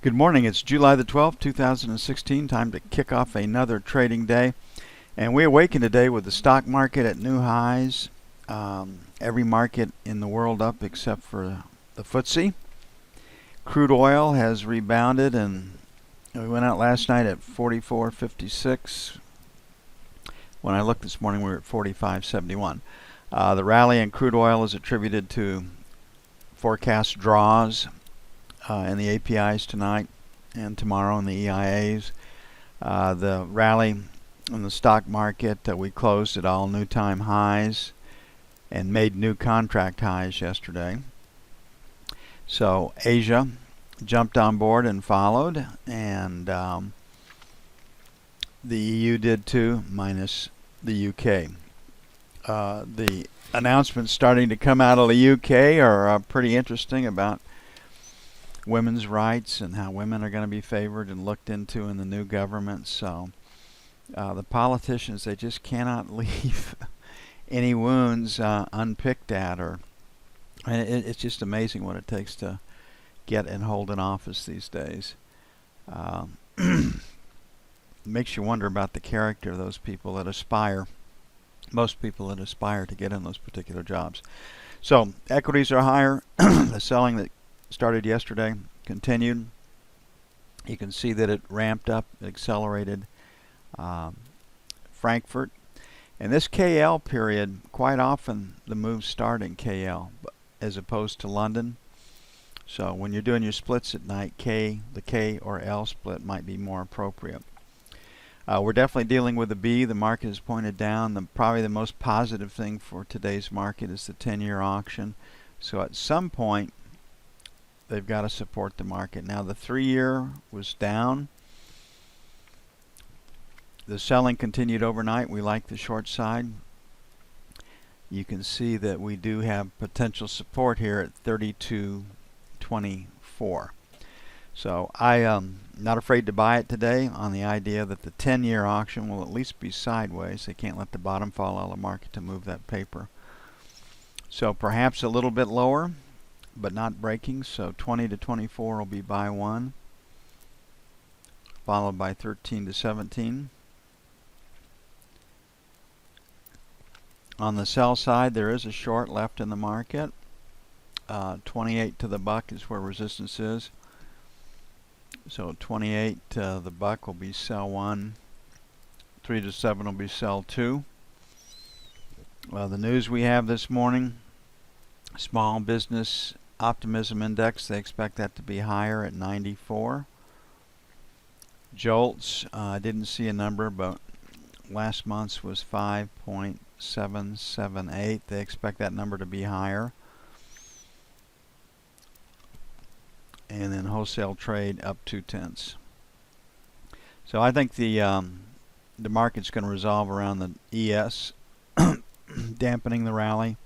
Good morning. It's July the 12th, 2016. Time to kick off another trading day. And we awaken today with the stock market at new highs. Every market in the world up except for the FTSE. Crude oil has rebounded, and we went out last night at 44.56. When I looked this morning, we were at 45.71. The rally in crude oil is attributed to forecast draws in the APIs tonight and tomorrow in the EIAs. The rally in the stock market, we closed at all new time highs and made new contract highs yesterday. So Asia jumped on board and followed, and the EU did too, minus the UK. The announcements starting to come out of the UK are pretty interesting about women's rights and how women are going to be favored and looked into in the new government. So the politicians, they just cannot leave any wounds unpicked at, and it's just amazing what it takes to get and hold an office these days. Makes you wonder about the character of those people that aspire, most people that aspire to get in those particular jobs. So equities are higher. The selling that started yesterday continued. You can see that it ramped up, accelerated. Frankfurt. In this KL period, quite often the moves start in KL as opposed to London. So when you're doing your splits at night, the K or L split might be more appropriate. We're definitely dealing with a B. The market is pointed down. Probably the most positive thing for today's market is the 10-year auction. So at some point, they've got to support the market. Now the 3-year was down. The selling continued overnight. We like the short side. You can see that we do have potential support here at 32.24. So I am not afraid to buy it today on the idea that the 10-year auction will at least be sideways. They can't let the bottom fall out of the market to move that paper. So perhaps a little bit lower, but not breaking. So 20 to 24 will be buy one, followed by 13 to 17. On the sell side, there is a short left in the market. 28 to the buck is where resistance is. So 28 to the buck will be sell one. 3 to 7 will be sell two. The news we have this morning, small business optimism index, they expect that to be higher at 94. Jolts, I didn't see a number, but last month's was 5.778. They expect that number to be higher. And then wholesale trade up 0.2. So I think the market's going to resolve around the ES dampening the rally,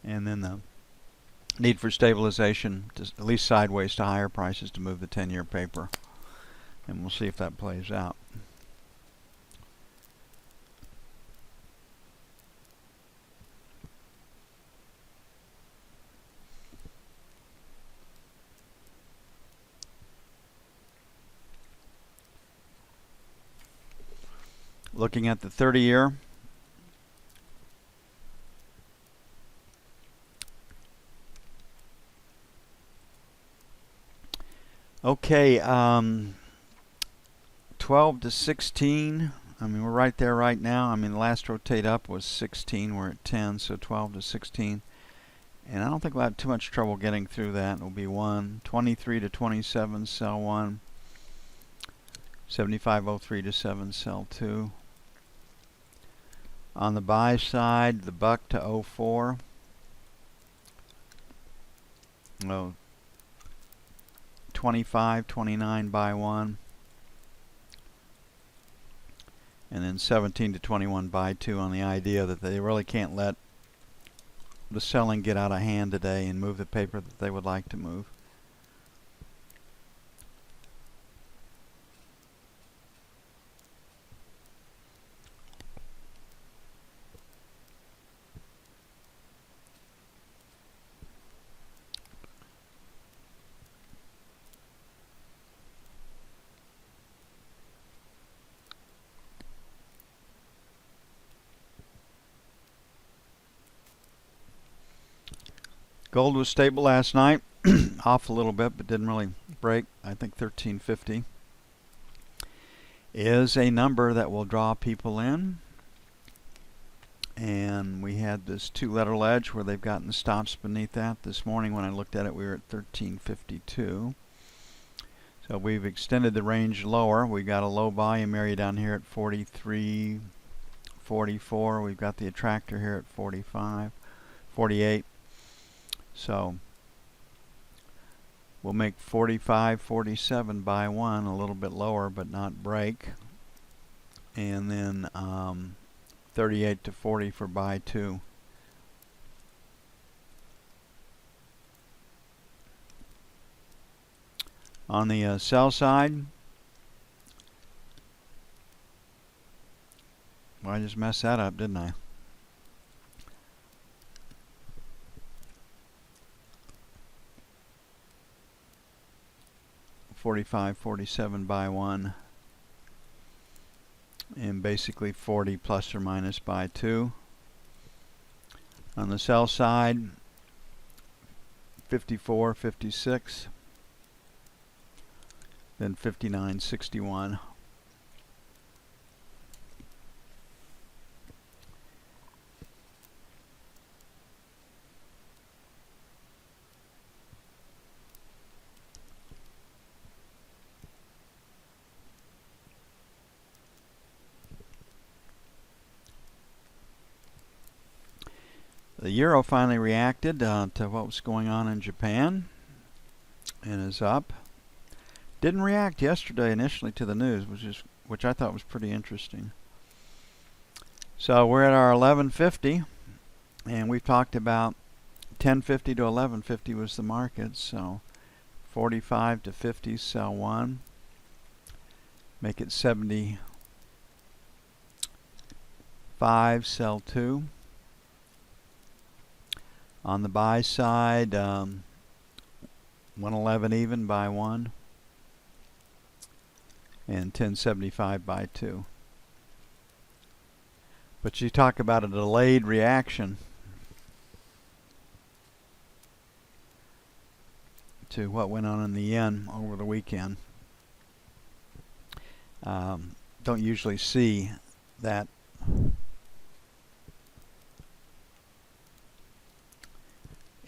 and then the need for stabilization, to at least sideways to higher prices, to move the 10-year paper. And we'll see if that plays out. Looking at the 30-year, okay, 12 to 16. I mean, we're right there right now. I mean, the last rotate up was 16. We're at 10, so 12 to 16. And I don't think we'll have too much trouble getting through that. It'll be 1. 23 to 27, sell 1. 75.03 to 7, sell 2. On the buy side, the buck to 04. 25, 29, buy 1. And then 17 to 21, buy 2, on the idea that they really can't let the selling get out of hand today and move the paper that they would like to move. Gold was stable last night, off a little bit, but didn't really break. I think 1350 is a number that will draw people in. And we had this 2-letter ledge where they've gotten stops beneath that. This morning when I looked at it, we were at 1352. So we've extended the range lower. We've got a low volume area down here at 43, 44. We've got the attractor here at 45, 48. So we'll make 45, 47 buy one, a little bit lower but not break. And then 38 to 40 for buy two. On the sell side, well, I just messed that up, didn't I? $45, $47 buy one, and basically 40 plus or minus buy two. On the sell side, 54, 56, then 59, 61. The euro finally reacted to what was going on in Japan and is up. Didn't react yesterday initially to the news, which I thought was pretty interesting. So we're at our 1150, and we've talked about 1050 to 1150 was the market. So 45 to 50 sell one, make it 75 sell two. On the buy side, 111 even buy one, and 1075 buy two. But you talk about a delayed reaction to what went on in the yen over the weekend. Don't usually see that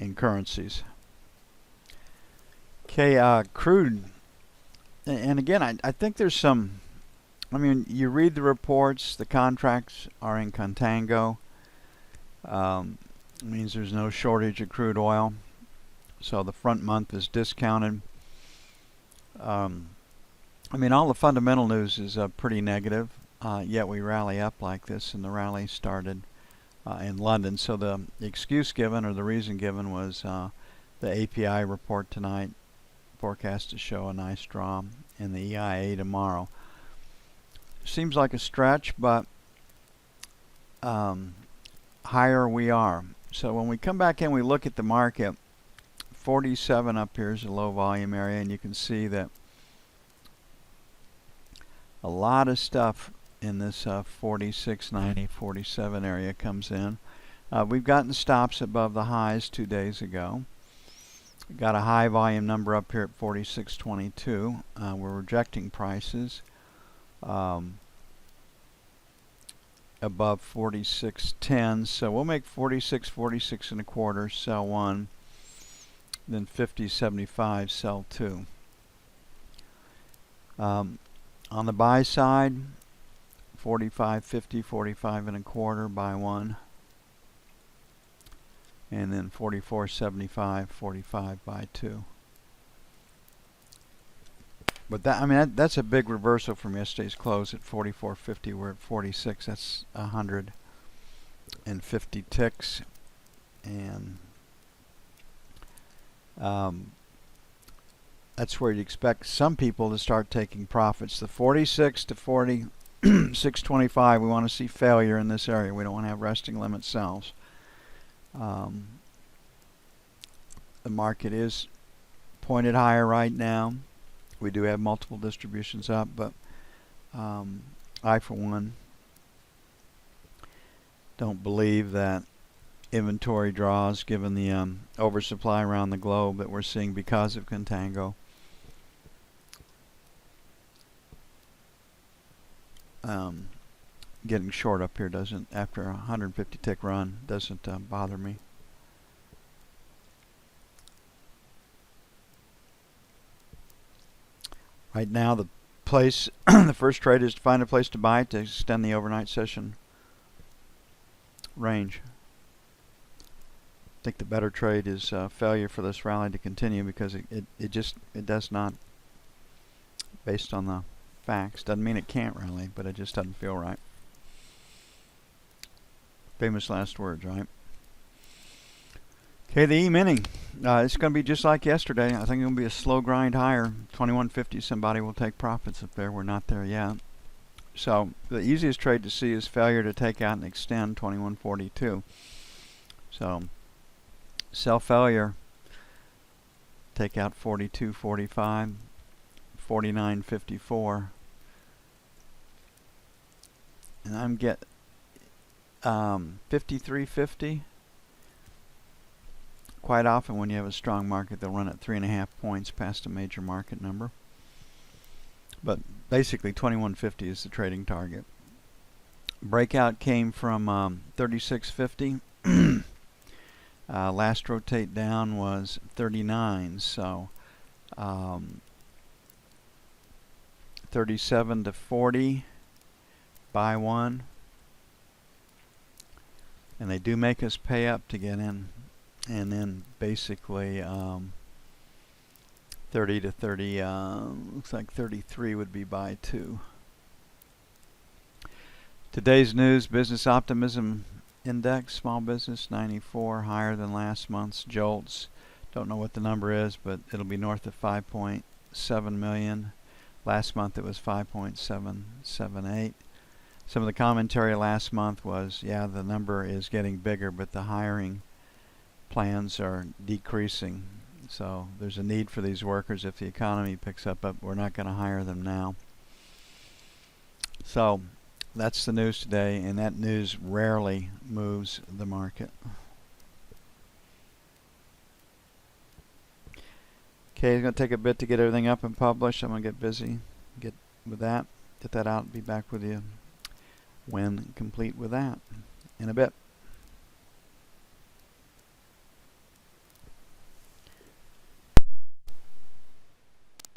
in currencies. Okay, crude. And again, I think there's some, I mean, you read the reports, the contracts are in contango. It means there's no shortage of crude oil. So the front month is discounted. I mean, all the fundamental news is pretty negative, yet we rally up like this, and the rally started in London. So the excuse given, or the reason given, was the API report tonight, forecast to show a nice draw, in the EIA tomorrow. Seems like a stretch, but higher we are. So when we come back in, we look at the market. 47 up here is a low volume area, and you can see that a lot of stuff in this 46, 90, 47 area comes in. We've gotten stops above the highs 2 days ago. Got a high volume number up here at 46.22. We're rejecting prices above 46.10. So we'll make 46, 46 and a quarter, sell one. Then 50.75, sell two. On the buy side, 45.50, 45 and a quarter, buy one. And then 44.75, 45 buy two. But that, I mean, that's a big reversal from yesterday's close at 44.50. We're at 46. That's 150 ticks, and that's where you expect some people to start taking profits. The 46 to 46.25, we want to see failure in this area. We don't want to have resting limit sells. The market is pointed higher right now. We do have multiple distributions up, but I, for one, don't believe that inventory draws given the oversupply around the globe that we're seeing because of contango. Getting short up here doesn't, after a 150 tick run, doesn't bother me. Right now the place, the first trade is to find a place to buy to extend the overnight session range. I think the better trade is failure for this rally to continue, because it does not, based on the facts, doesn't mean it can't rally, but it just doesn't feel right. Famous last words, right? Okay, the E-mini. It's going to be just like yesterday. I think it's going to be a slow grind higher. 2150, somebody will take profits up there. We're not there yet. So the easiest trade to see is failure to take out and extend 2142. So sell failure, take out 4245, 4954, and I'm get 5350. Quite often when you have a strong market, they'll run at 3.5 points past a major market number. But basically 2150 is the trading target. Breakout came from 3650. Last rotate down was 39, so 37 to 40, buy one. And they do make us pay up to get in. And then basically 30 to 30, looks like 33 would be buy two. Today's news: business optimism index, small business 94, higher than last month's jolts. Don't know what the number is, but it'll be north of 5.7 million. Last month it was 5.778. Some of the commentary last month was, yeah, the number is getting bigger, but the hiring plans are decreasing. So there's a need for these workers if the economy picks up, but we're not going to hire them now. So that's the news today, and that news rarely moves the market. Okay, it's going to take a bit to get everything up and published. I'm going to get busy, get that out, and be back with you when complete with that in a bit.